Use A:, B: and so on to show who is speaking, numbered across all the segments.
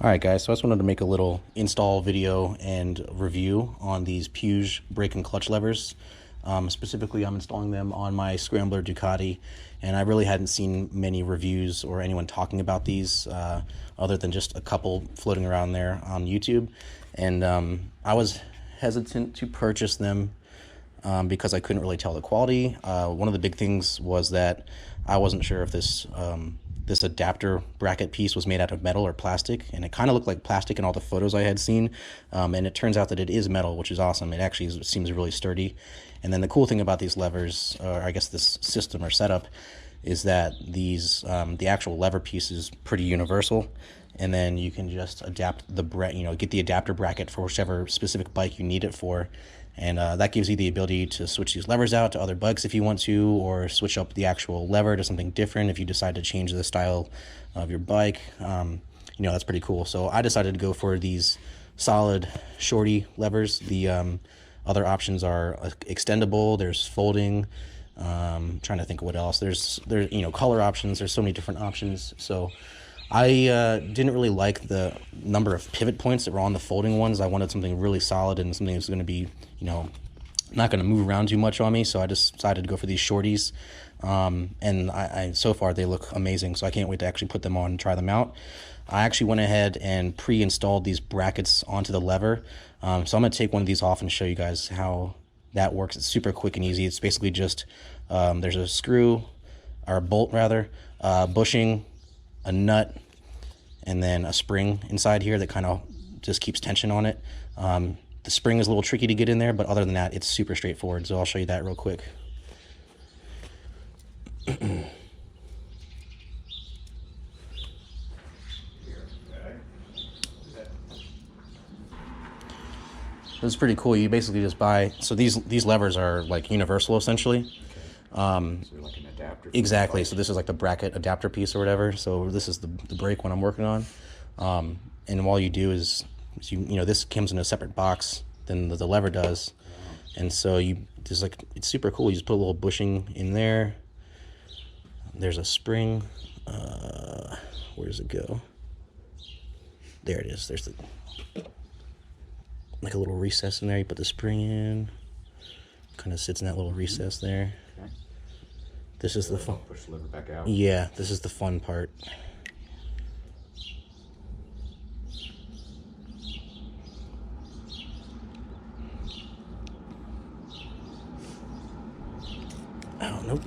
A: Alright guys, so I just wanted to make a little install video and review on these Puig brake and clutch levers. Specifically, I'm installing them on my Scrambler Ducati, and I really hadn't seen many reviews or anyone talking about these other than just a couple floating around there on YouTube. And I was hesitant to purchase them because I couldn't really tell the quality. One of the big things was that I wasn't sure if this adapter bracket piece was made out of metal or plastic, and it kind of looked like plastic in all the photos I had seen, and it turns out that it is metal, which is awesome. It actually seems really sturdy. And then the cool thing about these levers, or I guess this system or setup, is that these the actual lever piece is pretty universal, and then you can just adapt the get the adapter bracket for whichever specific bike you need it for. And that gives you the ability to switch these levers out to other bikes if you want to, or switch up the actual lever to something different if you decide to change the style of your bike. That's pretty cool. So I decided to go for these solid Shorty levers. The other options are extendable, there's folding, trying to think of what else. There's color options. There's so many different options. So I didn't really like the number of pivot points that were on the folding ones. I wanted something really solid and something that's going to be, not going to move around too much on me. So I just decided to go for these Shorties. And I so far they look amazing. So I can't wait to actually put them on and try them out. I actually went ahead and pre-installed these brackets onto the lever. So I'm going to take one of these off and show you guys how that works. It's super quick and easy. It's basically just, there's a screw, or a bolt rather, bushing, a nut, and then a spring inside here that kind of just keeps tension on it. The spring is a little tricky to get in there, but other than that, it's super straightforward. So I'll show you that real quick. This is pretty cool. You basically just buy, so these levers are like universal essentially.
B: So like an adapter.
A: Exactly. So this is like the bracket adapter piece or whatever. So this is the brake one I'm working on. And all you do is this comes in a separate box than the lever does. And so it's super cool. You just put a little bushing in there. There's a spring. Where does it go? There it is. There's like a little recess in there. You put the spring in. Kind of sits in that little recess there.
B: Okay.
A: This is the fun.
B: Push the lever back out.
A: Yeah, this is the fun part. Oh, nope.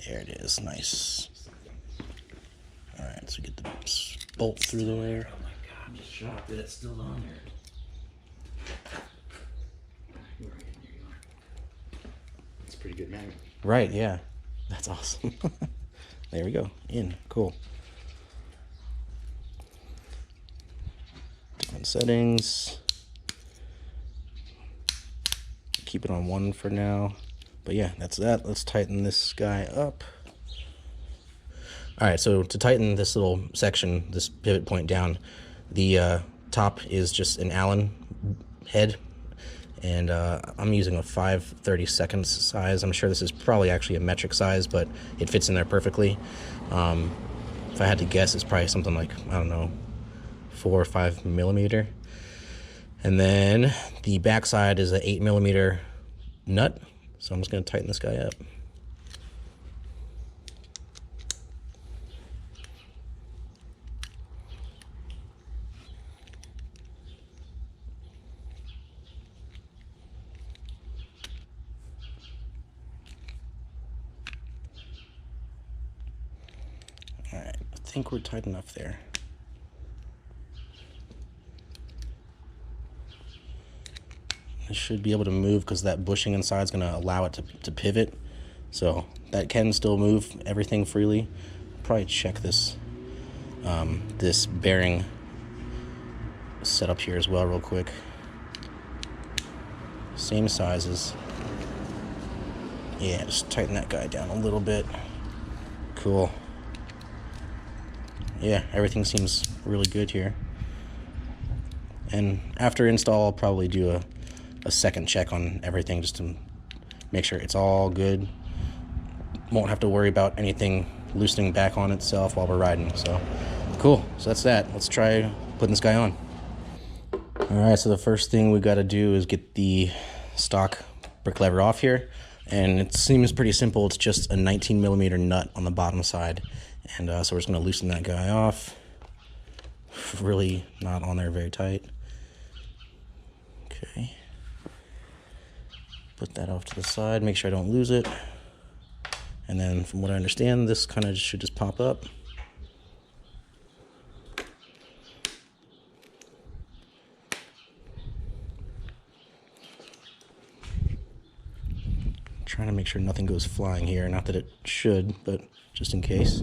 A: There it is, nice. All right, so get the bolt through there.
B: Oh my god, I'm just shocked that it's still on there. Here you are. It's a pretty good magnet.
A: Right, yeah. That's awesome. There we go, in, cool. Different settings. Keep it on 1 for now. But yeah, that's that. Let's tighten this guy up. All right, so to tighten this little section, this pivot point down, the top is just an Allen head, and I'm using a 5/32 size. I'm sure this is probably actually a metric size, but it fits in there perfectly. If I had to guess, it's probably something like, I don't know, 4 or 5 millimeter. And then the back side is an 8 millimeter nut. So I'm just going to tighten this guy up. All right, I think we're tight enough there. It should be able to move because that bushing inside is going to allow it to pivot. So that can still move everything freely. Probably check this this bearing set up here as well real quick. Same sizes. Yeah, just tighten that guy down a little bit. Cool. Yeah, everything seems really good here. And after install, I'll probably do a second check on everything just to make sure it's all good. Won't have to worry about anything loosening back on itself while we're riding. So cool. So that's that. Let's try putting this guy on. All right, so the first thing we got to do is get the stock brake lever off here. And it seems pretty simple. It's just a 19mm nut on the bottom side. And so we're just going to loosen that guy off. Really not on there very tight. Okay. Put that off to the side, make sure I don't lose it. And then from what I understand, this kind of should just pop up. Trying to make sure nothing goes flying here. Not that it should, but just in case.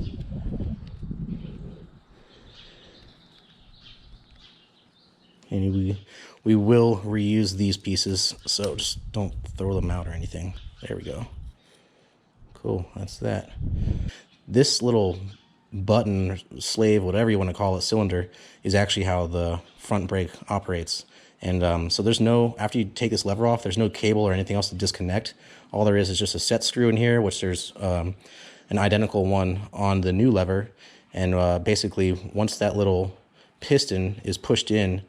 A: And we will reuse these pieces, so just don't throw them out or anything. There we go. Cool, that's that. This little button, slave, whatever you want to call it, cylinder, is actually how the front brake operates. And so there's no, after you take this lever off, there's no cable or anything else to disconnect. All there is just a set screw in here, which there's an identical one on the new lever. And basically, once that little piston is pushed in,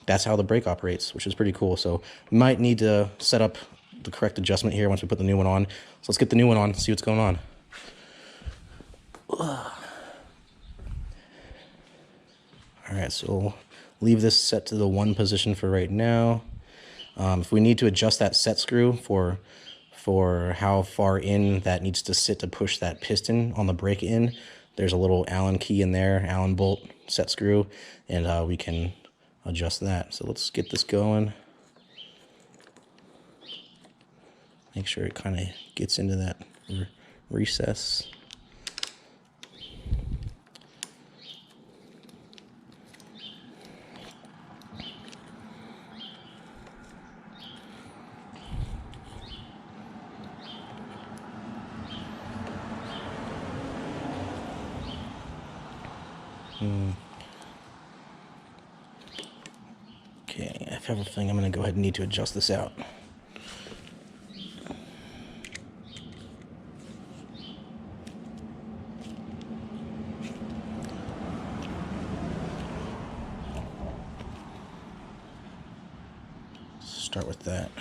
A: that's how the brake operates, which is pretty cool. So we might need to set up the correct adjustment here once we put the new one on. So let's get the new one on, see what's going on. All right, so we'll leave this set to the 1 position for right now. If we need to adjust that set screw for how far in that needs to sit to push that piston on the brake in, there's a little Allen key in there, Allen bolt set screw, and we can adjust that. So let's get this going. Make sure it kind of gets into that recess. Okay, I have a feeling I'm going to go ahead and need to adjust this out. Start with that.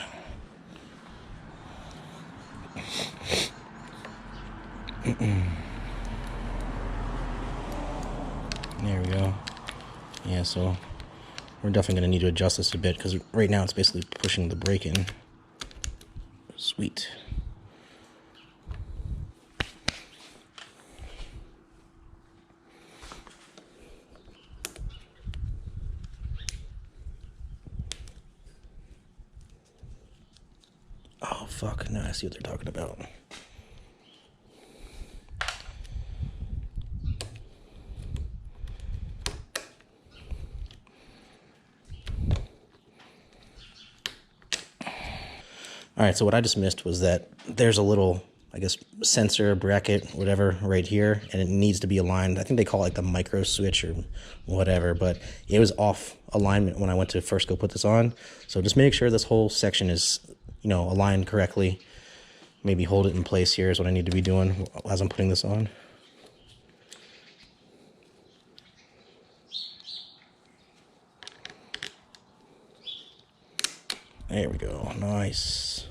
A: There we go. Yeah, so we're definitely going to need to adjust this a bit because right now it's basically pushing the brake in. Sweet. Oh, fuck. Now I see what they're talking about. All right, so what I just missed was that there's a little, I guess, sensor, bracket, whatever, right here, and it needs to be aligned. I think they call it like the micro switch or whatever, but it was off alignment when I went to first go put this on. So just make sure this whole section is, you know, aligned correctly. Maybe hold it in place here is what I need to be doing as I'm putting this on. There we go. Nice.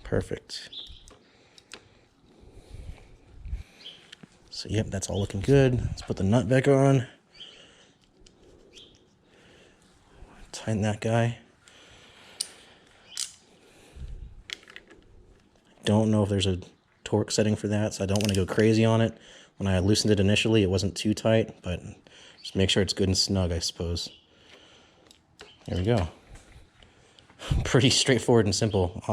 A: Perfect. So, yep, that's all looking good. Let's put the nut back on. Tighten that guy. Don't know if there's a torque setting for that, so I don't want to go crazy on it. When I loosened it initially, it wasn't too tight, but just make sure it's good and snug, I suppose. There we go. pretty straightforward and simple.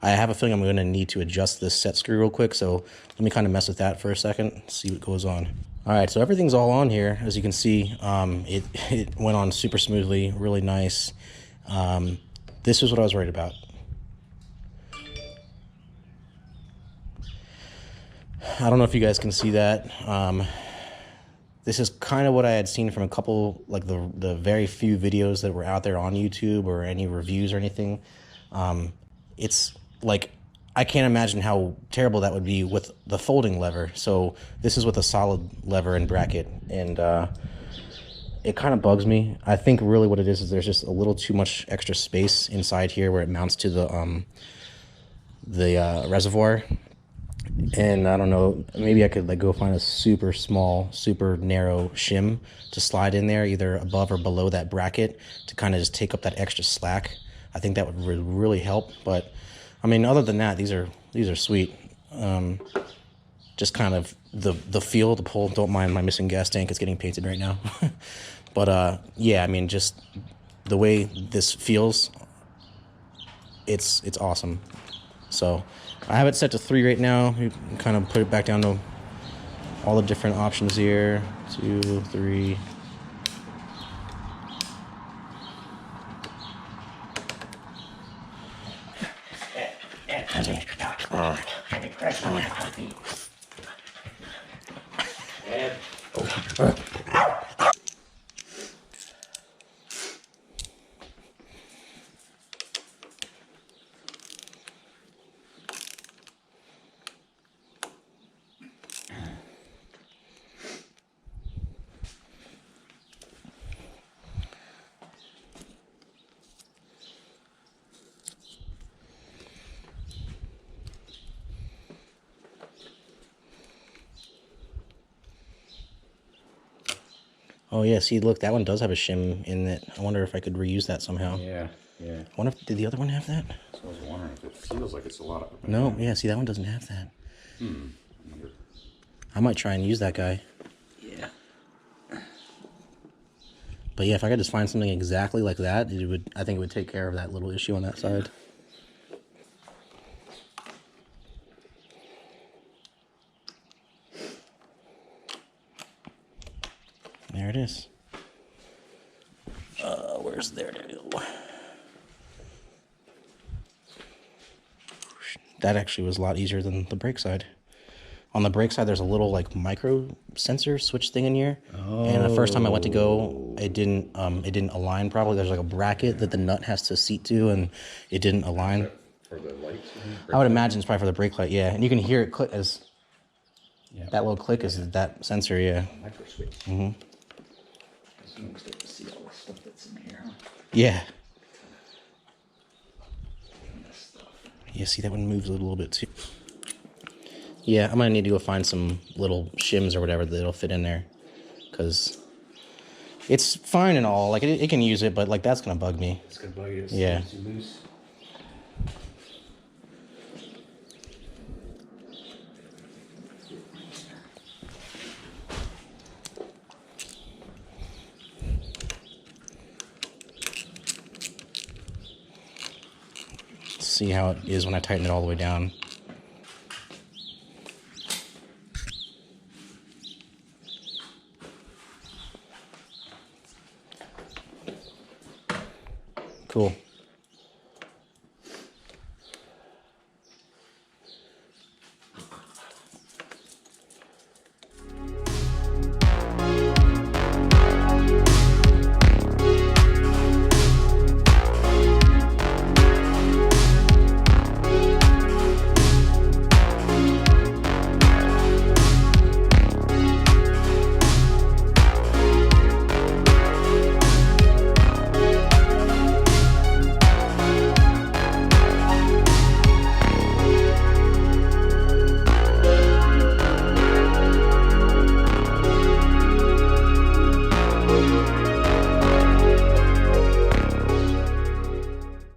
A: I have a feeling I'm going to need to adjust this set screw real quick, so let me kind of mess with that for a second, see what goes on. All right, so everything's all on here. As you can see, it went on super smoothly, really nice. This is what I was worried about. I don't know if you guys can see that. This is kind of what I had seen from a couple, like the very few videos that were out there on YouTube or any reviews or anything. It's like, I can't imagine how terrible that would be with the folding lever. So this is with a solid lever and bracket, and it kind of bugs me. I think really what it is there's just a little too much extra space inside here where it mounts to the reservoir. And I don't know, maybe I could like go find a super small, super narrow shim to slide in there, either above or below that bracket, to kind of just take up that extra slack. I think that would really help. But I mean, other than that, these are sweet. Just kind of the feel, the pull. Don't mind my missing gas tank; it's getting painted right now. But yeah, I mean, just the way this feels, it's awesome. So I have it set to 3 right now. You can kind of put it back down to all the different options here. 2, 3. Oh yeah, see, look, that one does have a shim in it. I wonder if I could reuse that somehow.
B: Yeah.
A: I wonder if, did the other one have that?
B: So I was wondering if it feels like it's a lot of...
A: No, yeah, see, that one doesn't have that. I might try and use that guy.
B: Yeah.
A: But yeah, if I could just find something exactly like that, I think it would take care of that little issue on that side. There it is. Where's there to go? That actually was a lot easier than the brake side. On the brake side, there's a little like micro sensor switch thing in here. Oh. And the first time I went to go, it didn't align properly. There's like a bracket that the nut has to seat to, and it didn't align.
B: For the lights?
A: I would imagine it's probably for the brake light, yeah. And you can hear it click as that little click is that sensor, yeah.
B: Micro switch.
A: Mm-hmm.
B: So you can see all the stuff that's in here.
A: Yeah. Yeah, see, that one moves a little bit too. Yeah, I'm gonna need to go find some little shims or whatever that'll fit in there, because it's fine and all. Like it can use it, but like that's gonna bug me.
B: It's gonna bug you.
A: Yeah.
B: Loose.
A: See how it is when I tighten it all the way down. Cool.